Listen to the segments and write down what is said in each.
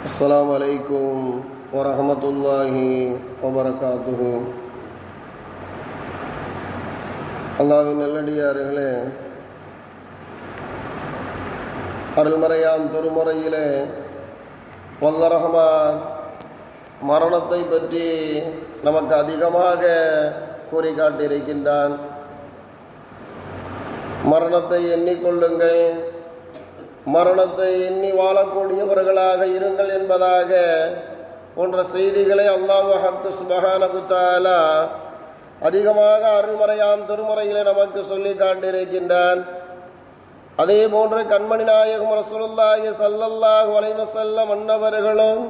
அஸ்ஸலாமு அலைக்கும் வரஹ்மத்துல்லாஹி வபரகாத்துஹு. அல்லாஹ்வின் நல்லடியார்களே, அருள்மறையாம் திருமுறையிலே வல்ல ரஹ்மான் மரணத்தை பற்றி நமக்கு அதிகமாக கூறி காட்டியிருக்கின்றான். மரணத்தை எண்ணிக்கொள்ளுங்கள், மரணத்தை எண்ணி வாழக்கூடியவர்களாக இருங்கள் என்பதாக போன்ற செய்திகளை அல்லாஹ் ஹக்கு சுப்ஹானஹு தஆலா அதிகமாக அருள்மறையாம் திருமுறையிலே நமக்கு சொல்லி காட்டியிருக்கின்றான். அதே போன்று கண்மணி நாயகம் ரசூலுல்லாஹி ஸல்லல்லாஹு அலைஹி வஸல்லம் அன்னவர்களும்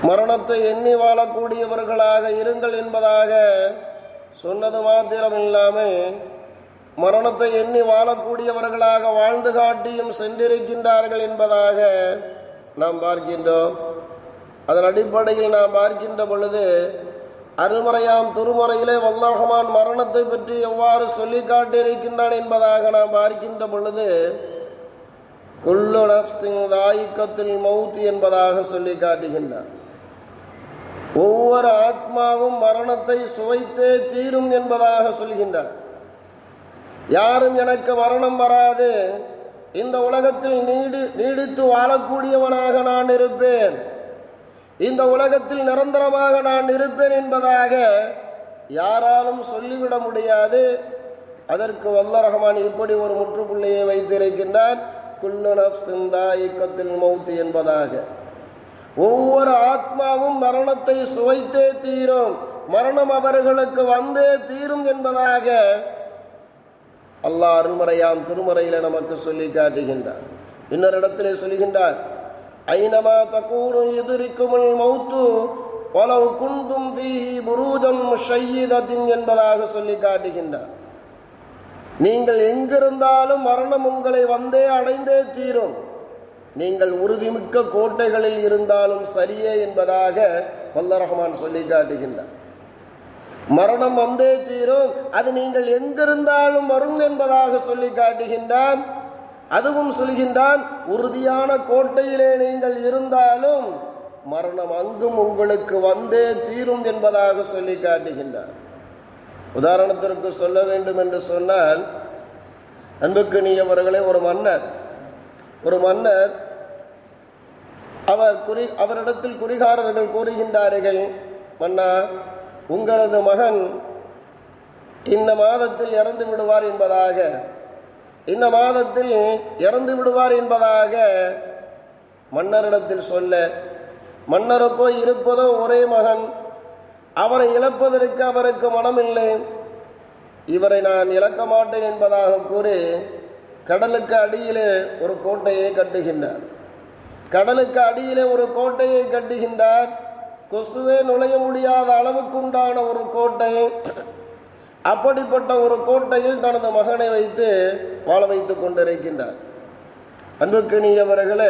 மரணத்தை எண்ணி வாழக்கூடியவர்களாக இருங்கள் என்பதாக சொன்னது மாத்திரமில்லாமல் மரணத்தை எண்ணி வாழக்கூடியவர்களாக வாழ்ந்து காட்டியும் சென்றிருக்கின்றார்கள் என்பதாக நாம் பார்க்கின்றோம். அதன் அடிப்படையில் நாம் பார்க்கின்ற பொழுது அருள்மறையாம் திருமுறையிலே வல்லர் ரஹ்மான் மரணத்தை பற்றி எவ்வாறு சொல்லி காட்டியிருக்கின்றான் என்பதாக நாம் பார்க்கின்ற பொழுது குல்லு நஃப்ஸின் தாயிக்கத்துல் மௌத் என்பதாக சொல்லி காட்டுகின்றான். ஒவ்வொரு ஆத்மாவும் மரணத்தை சுவைத்தே தீரும் என்பதாக சொல்கின்றார். யாரும் எனக்கு மரணம் வராது, இந்த உலகத்தில் நீடித்து வாழக்கூடியவனாக நான் இருப்பேன், இந்த உலகத்தில் நிரந்தரமாக நான் இருப்பேன் என்பதாக யாராலும் சொல்லிவிட முடியாது. அதற்கு வல்ல ரஹ்மான் இப்படி ஒரு முற்றுப்புள்ளியை வைத்திருக்கின்றான், குல்லு நஃப்ஸின் தாயிக்கத்துல் மௌத் என்பதாக. ஒவ்வொரு ஆத்மாவும் மரணத்தை சுவைத்தே தீரும், மரணம் அவர்களுக்கு வந்தே தீரும் என்பதாக அல்லாஹ் அருள்மறையாம் திருமுறையில நமக்கு சொல்லி காட்டுகின்றார். இன்னொரு இடத்திலே சொல்கின்றார், ஐனமா தகூனு யுத்ரிக்குமுல் மௌத்து வலவ் குன்தும் ஃபீஹி புரூஜன் முஷய்யிதத்தின் என்பதாக சொல்லி காட்டுகின்றார். நீங்கள் எங்கிருந்தாலும் மரணம் உங்களை வந்தே அடைந்தே தீரும், நீங்கள் உறுதிமிக்க கோட்டைகளில் இருந்தாலும் சரியே என்பதாக வல்ல ரஹ்மான் சொல்லி காட்டுகின்றார். மரணம் வந்தே தீரும், அது நீங்கள் எங்கிருந்தாலும் வரும் என்பதாக சொல்லி காட்டுகின்றான். அதுவும் சொல்கின்றான், உறுதியான கோட்டையிலே நீங்கள் இருந்தாலும் மரணம் அங்கும் உங்களுக்கு வந்தே தீரும் என்பதாக சொல்லி காட்டுகின்றான். உதாரணத்திற்கு சொல்ல வேண்டும் என்று சொன்னால், அன்புக்குரியவர்களே, ஒரு மன்னர் அவரிடத்தில் குறிகாரர்கள் கூறுகின்றார்கள், மன்னா, உங்களது மகன் இந்த மாதத்தில் இறந்து விடுவார் என்பதாக, இந்த மாதத்தில் இறந்து விடுவார் என்பதாக மன்னரிடத்தில் சொல்ல, மன்னருக்கோ இருப்பதோ ஒரே மகன், அவரை இழப்பதற்கு அவருக்கு மனமில்லை, இவரை நான் இழக்க மாட்டேன் என்பதாக கூறி கடலுக்கு அடியிலே ஒரு கோட்டையை கட்டுகின்றார். கடலுக்கு அடியிலே ஒரு கோட்டையை கட்டுகின்றார். கொசுவே நுழைய முடியாத அளவுக்குண்டான ஒரு கோட்டை. அப்படிப்பட்ட ஒரு கோட்டையில் தனது மகனை வைத்து வாழ வைத்துக் கொண்டிருக்கின்றார். அன்புக்குரியவர்களே,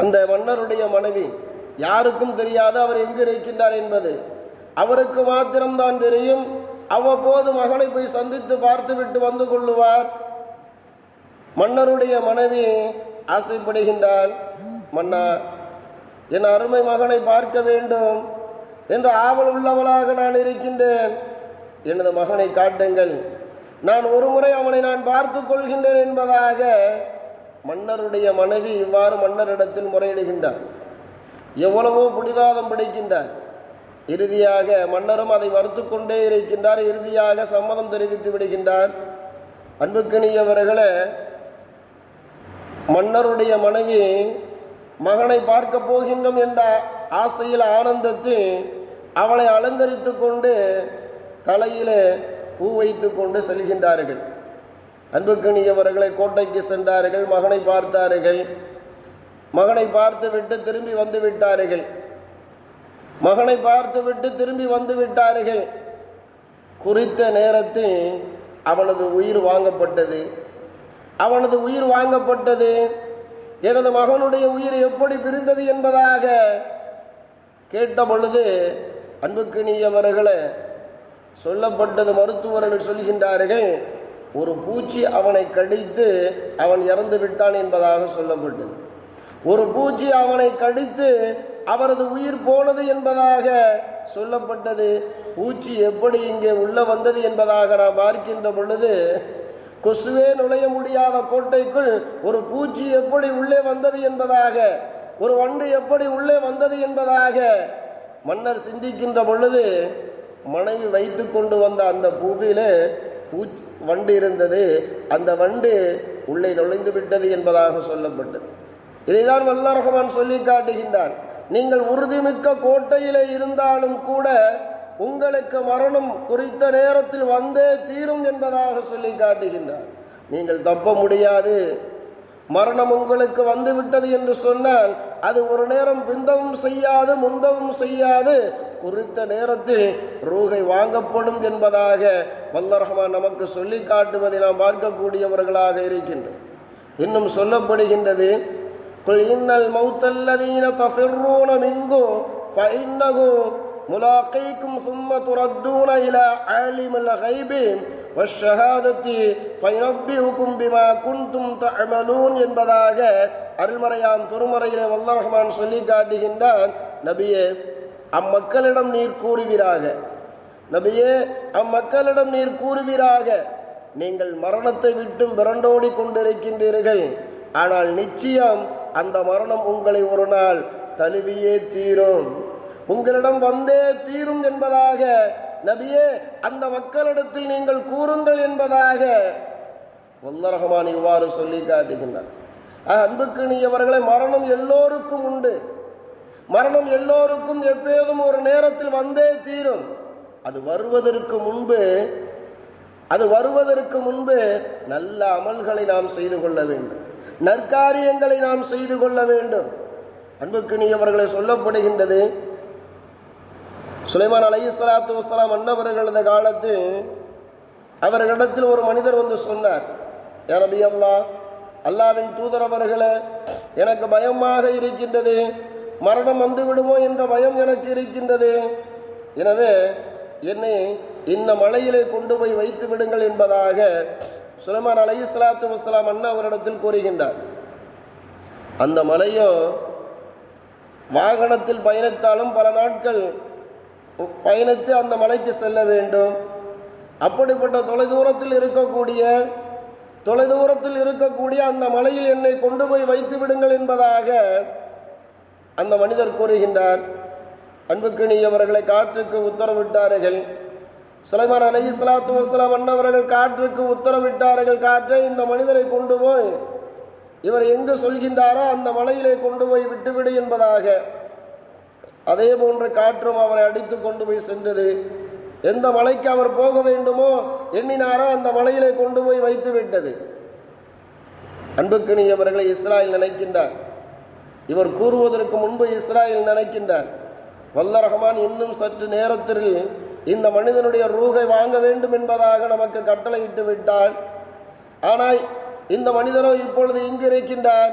அந்த மன்னருடைய மனைவி யாருக்கும் தெரியாது அவர் எங்கு இருக்கின்றார் என்பது, அவருக்கு மாத்திரம்தான் தெரியும். அவ்வப்போது மகனை போய் சந்தித்து பார்த்துவிட்டு வந்து கொள்ளுவார். மன்னருடைய மனைவி ஆசைப்படுகின்றாள், மன்னா, என் அருமை மகனை பார்க்க வேண்டும் என்ற ஆவல் உள்ளவளாக நான் இருக்கின்றேன், எனது மகனை காட்டுங்கள், நான் ஒரு முறை அவனை நான் பார்த்து கொள்கின்றேன் என்பதாக மன்னருடைய மனைவி இவ்வாறு மன்னரிடத்தில் முறையிடுகின்றார். எவ்வளவோ பிடிவாதம் பிடிக்கின்றார். இறுதியாக மன்னரும் அதை மறுத்து கொண்டே இருக்கின்றார். இறுதியாக சம்மதம் தெரிவித்து விடுகின்றார். அன்புக்குரியவர்களே, மன்னருடைய மனைவி மகனை பார்க்க போகின்றோம் என்ற ஆசையில் ஆனந்தத்தில் அவளை அலங்கரித்து கொண்டு தலையிலே பூ வைத்து கொண்டு செல்கின்றார்கள். அன்புக்குரியவர்களை கோட்டைக்கு சென்றார்கள், மகனை பார்த்தார்கள். மகனை பார்த்துவிட்டு திரும்பி வந்து விட்டார்கள். மகனை பார்த்துவிட்டு திரும்பி வந்து விட்டார்கள். குறித்த நேரத்தில் அவனது உயிர் வாங்கப்பட்டது. அவனது உயிர் வாங்கப்பட்டது. எனது மகனுடைய உயிர் எப்படி பிரிந்தது என்பதாக கேட்ட பொழுது, அன்புக்குரியவர்களே, சொல்லப்பட்டது மருத்துவர்கள் சொல்கின்றார்கள், ஒரு பூச்சி அவனை கடித்து அவன் இறந்து விட்டான் என்பதாக சொல்லப்பட்டது. ஒரு பூச்சி அவனை கடித்து அவரது உயிர் போனது என்பதாக சொல்லப்பட்டது. பூச்சி எப்படி இங்கே உள்ள வந்தது என்பதாக நாம் பார்க்கின்ற பொழுது, கொசுவே நுழைய முடியாத கோட்டைக்குள் ஒரு பூச்சி எப்படி உள்ளே வந்தது என்பதாக, ஒரு வண்டு எப்படி உள்ளே வந்தது என்பதாக மன்னர் சிந்திக்கின்ற பொழுது, மனைவி வைத்து கொண்டு வந்த அந்த பூவிலே வண்டு இருந்தது. அந்த வண்டு உள்ளே நுழைந்து விட்டது என்பதாக சொல்லப்பட்டது. இதைதான் வல்லாஹ் ரஹ்மான் சொல்லி காட்டுகின்றான். நீங்கள் உறுதிமிக்க கோட்டையிலே இருந்தாலும் கூட உங்களுக்கு மரணம் குறித்த நேரத்தில் வந்தே தீரும் என்பதாக சொல்லி காட்டுகின்றார். நீங்கள் தப்ப முடியாது. மரணம் உங்களுக்கு வந்துவிட்டது என்று சொன்னால் அது ஒரு நேரம் பிந்தவும் செய்யாது, முந்தவும் செய்யாது, குறித்த நேரத்தில் ரூகை வாங்கப்படும் என்பதாக வல்லாஹ் ரஹ்மான் நமக்கு சொல்லி காட்டுவதை நாம் பார்க்கக்கூடியவர்களாக இருக்கின்றோம். இன்னும் சொல்லப்படுகின்றது, குல் இன்னல் மௌத்தல்லதீன தஃபிர்ரூன மின்ஹு ஃபஇன்னஹு முலாகீக்கும் சும்ம துரத்தூன இலா ஆலிமில் கைபி வஷ்ஷஹாதத்தி ஃபயுனப்பிஉகும் பிமா குன்தும் தஅமலூன் என்பதாக அருள்மறையாம் திருமறையிலே வல்லாஹ் ரஹ்மான் சொல்லி காட்டுகின்றான். நபியே, அம்மக்களிடம் நீர் கூறுவீராக, நபியே அம்மக்களிடம் நீர் கூறுவீராக, நீங்கள் மரணத்தை விட்டும் விரண்டோடி கொண்டிருக்கின்றீர்கள். ஆனால் நிச்சயம் அந்த மரணம் உங்களை ஒரு நாள் தழுவியே தீரும், உங்களிடம் வந்தே தீரும் என்பதாக நபியே அந்த மக்களிடத்தில் நீங்கள் கூறுங்கள் என்பதாக வல்லாஹ் ரஹ்மான் இவ்வாறு சொல்லி காட்டுகின்றார். அன்புக்குரியவர்களே, மரணம் எல்லோருக்கும் உண்டு. மரணம் எல்லோருக்கும் எப்போதும் ஒரு நேரத்தில் வந்தே தீரும். அது வருவதற்கு முன்பு நல்ல அமல்களை நாம் செய்து கொள்ள வேண்டும், நற்காரியங்களை நாம் செய்து கொள்ள வேண்டும். அன்புக்குரியவர்களை சொல்லப்படுகின்றது, சுலைமான் அலைஹிஸ்ஸலாத்து வஸ்ஸலாம் அன்னவர்களது காலத்தில் அவர்களிடத்தில் ஒரு மனிதர் வந்து சொன்னார், யா நபி அல்லாஹ், அல்லாஹ்வின் தூதர் அவர்களே, எனக்கு பயமாக இருக்கின்றது, மரணம் வந்து விடுமோ என்ற பயம் எனக்கு இருக்கின்றது. எனவே என்னை இன்ன மலையிலே கொண்டு போய் வைத்து விடுங்கள் என்பதாக சுலைமான் அலைஹிஸ்ஸலாத்து வஸ்ஸலாம் அன்னவரிடத்தில் கூறுகின்றார். அந்த மலையோ வாகனத்தில் பயணித்தாலும் பல நாட்கள் பயணித்து அந்த மலைக்கு செல்ல வேண்டும். அப்படிப்பட்ட தொலைதூரத்தில் இருக்கக்கூடிய அந்த மலையில் என்னை கொண்டு போய் வைத்து விடுங்கள் என்பதாக அந்த மனிதர் கூறுகின்றார். அன்புக்குரியவர்களை காற்றுக்கு உத்தரவிட்டார்கள். சுலைமான் அலைஹிஸ்ஸலாத்து வஸ்ஸலாம் அன்னவர்கள் காற்றுக்கு உத்தரவிட்டார்கள், காற்றை இந்த மனிதரை கொண்டு போய் இவர் எங்கு சொல்கின்றாரோ அந்த மலையிலே கொண்டு போய் விட்டுவிடு என்பதாக. அதே போன்று காற்றும் அவரை அடித்து கொண்டு போய் சென்றது. எந்த மலைக்கு அவர் போக வேண்டுமோ எண்ணினாரோ அந்த மலையிலே கொண்டு போய் வைத்து விட்டது. அன்புக்குரியவர்களை இஸ்ராயேல் நினைக்கின்றார். இவர் கூறுவதற்கு முன்பு இஸ்ராயேல் நினைக்கின்றார், வல்லாஹ் ரஹ்மான் இன்னும் சற்று நேரத்தில் இந்த மனிதனுடைய ரூகை வாங்க வேண்டும் என்பதாக நமக்கு கட்டளையிட்டு விட்டார். ஆனால் இந்த மனிதரோ இப்பொழுது இங்கு இருக்கின்றார்.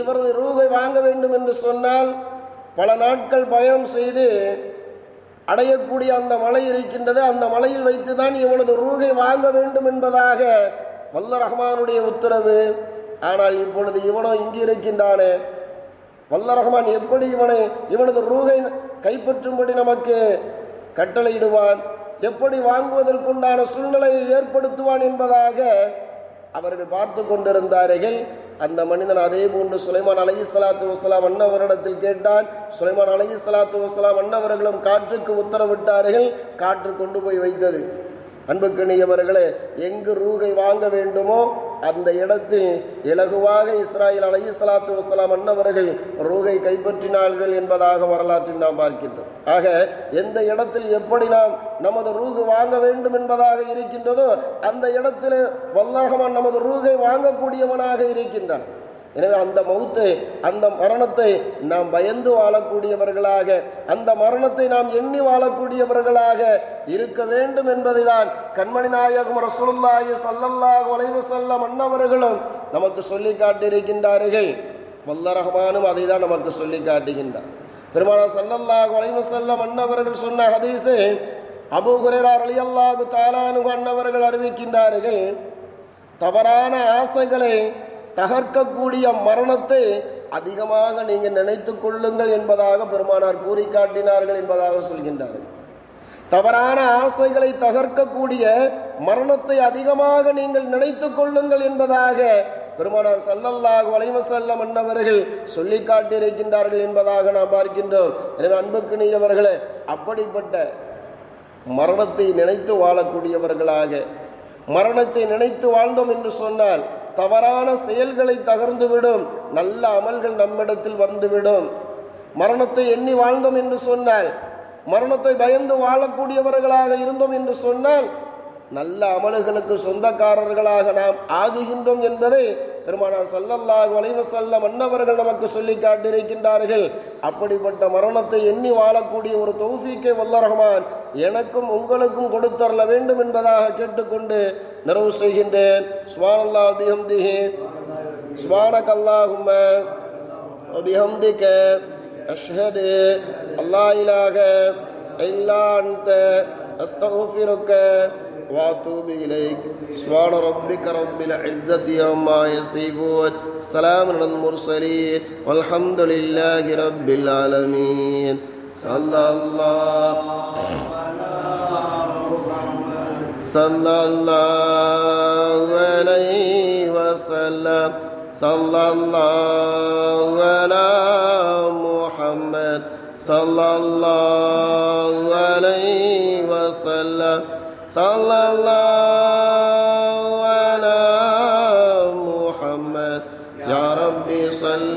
இவரது ரூகை வாங்க வேண்டும் என்று சொன்னால் பல நாட்கள் பயணம் செய்து அடையக்கூடிய அந்த மலை இருக்கின்றது. அந்த மலையில் வைத்துதான் இவனது ரூகை வாங்க வேண்டும் என்பதாக வல்லாஹ் ரஹ்மானுடைய உத்தரவு. ஆனால் இப்பொழுது இவனோ இங்கு இருக்கின்றானே, வல்லாஹ் ரஹ்மான் எப்படி இவனது ரூகை கைப்பற்றும்படி நமக்கு கட்டளையிடுவான், எப்படி வாங்குவதற்குண்டான சூழ்நிலையை ஏற்படுத்துவான் என்பதாக அவர்கள் பார்த்து கொண்டிருந்தார்கள். அந்த மனிதன் அதே போன்று சுலைமான் அலைஹிஸ்ஸலாத்து வஸ்ஸலாம் அன்னவரிடத்தில் கேட்டான். சுலைமான் அலைஹிஸ்ஸலாத்து வஸ்ஸலாம் அன்னவர்களும் காற்றுக்கு உத்தரவிட்டார்கள், காற்று கொண்டு போய் வைத்தது. அன்புக்குரியவர்களே, எங்கு ரூகை வாங்க வேண்டுமோ அந்த இடத்தில் இலகுவாக இஸ்ராயேல் அலைஹிஸ்ஸலாத்து வஸ்ஸலாம் அன்னவர்கள் ரூகை கைப்பற்றினார்கள் என்பதாக வரலாற்றில் நாம் பார்க்கின்றோம். ஆக எந்த இடத்தில் எப்படி நாம் நமது ரூகு வாங்க வேண்டும் என்பதாக இருக்கின்றதோ அந்த இடத்தில் வல்லாஹ் ரஹ்மான் நமது ரூகை வாங்கக்கூடியவனாக இருக்கின்றான். எனவே அந்த மௌத்தை, அந்த மரணத்தை நாம் பயந்து வாழக்கூடியவர்களாக, அந்த மரணத்தை நாம் எண்ணி வாழக்கூடியவர்களாக இருக்க வேண்டும் என்பதை தான் கண்மணி நாயகம் ரசூலுல்லாஹி ஸல்லல்லாஹு அலைஹி வஸல்லம் அன்னவர்களும் நமக்கு சொல்லி காட்டியிருக்கின்றார்கள். வல்லாஹ் ரஹ்மானும் அதை தான் நமக்கு சொல்லி காட்டுகின்றார். பெருமானார் ஸல்லல்லாஹு அலைஹி வஸல்லம் அன்னவர்கள் சொன்ன ஹதீஸை அபூ ஹுரைரா ரலியல்லாஹு தஆலா அன்ஹு அன்னவர்கள் அறிவிக்கின்றார்கள். தவறான ஆசைகளை தகர்க்கக்கூடிய மரணத்தை அதிகமாக நீங்கள் நினைத்து கொள்ளுங்கள் என்பதாக பெருமானார் கூறி காட்டினார்கள் என்பதாக சொல்கின்றார்கள். தவறான ஆசைகளை தகர்க்கக்கூடிய மரணத்தை அதிகமாக நீங்கள் நினைத்து கொள்ளுங்கள் என்பதாக பெருமானார் ஸல்லல்லாஹு அலைஹி வஸல்லம் அன்னவர்கள் சொல்லி காட்டியிருக்கின்றார்கள் என்பதாக நாம் பார்க்கின்றோம். எனவே அன்புக்குரியவர்களே, அப்படிப்பட்ட மரணத்தை நினைத்து வாழக்கூடியவர்களாக, மரணத்தை நினைத்து வாழ்ந்தோம் என்று சொன்னால் தவறான செயல்களை தகர்ந்துவிடும், நல்ல அமல்கள் நம்மிடத்தில் வந்துவிடும். மரணத்தை எண்ணி வாழ்ந்தோம் என்று சொன்னால், மரணத்தை பயந்து வாழக்கூடியவர்களாக இருந்தோம் என்று சொன்னால் நல்ல அமல்களுக்கு சொந்தக்காரர்களாக நாம் ஆகுகின்றோம் என்பதை பெருமானார் ஸல்லல்லாஹு அலைஹி வஸல்லம் அன்னவர்கள் நமக்கு சொல்லி காட்டியிருக்கின்றார்கள். அப்படிப்பட்ட மரணத்தை எண்ணி வாழக்கூடிய ஒரு தௌஃபீக்கை வல்லர் ரஹ்மான் எனக்கும் உங்களுக்கும் கொடுத்தரல வேண்டும் என்பதாக கேட்டுக்கொண்டு நிறைவு செய்கின்றேன். சுப்ஹானல்லாஹ் பிஹம்திஹி சுப்ஹானக்கல்லாஹும்ம வபிஹம்திக அஷ்ஹது அல்லா இலாஹ இல்லா அன்த அஸ்தக்ஃபிருக்க واتوب اليك. سبحان ربك رب العزه عما يصفون، سلام على المرسلين، والحمد لله رب العالمين. صلى الله عليه وسلم. صلى الله على محمد صلى الله عليه وسلم. صلى الله على محمد. يا ربي صل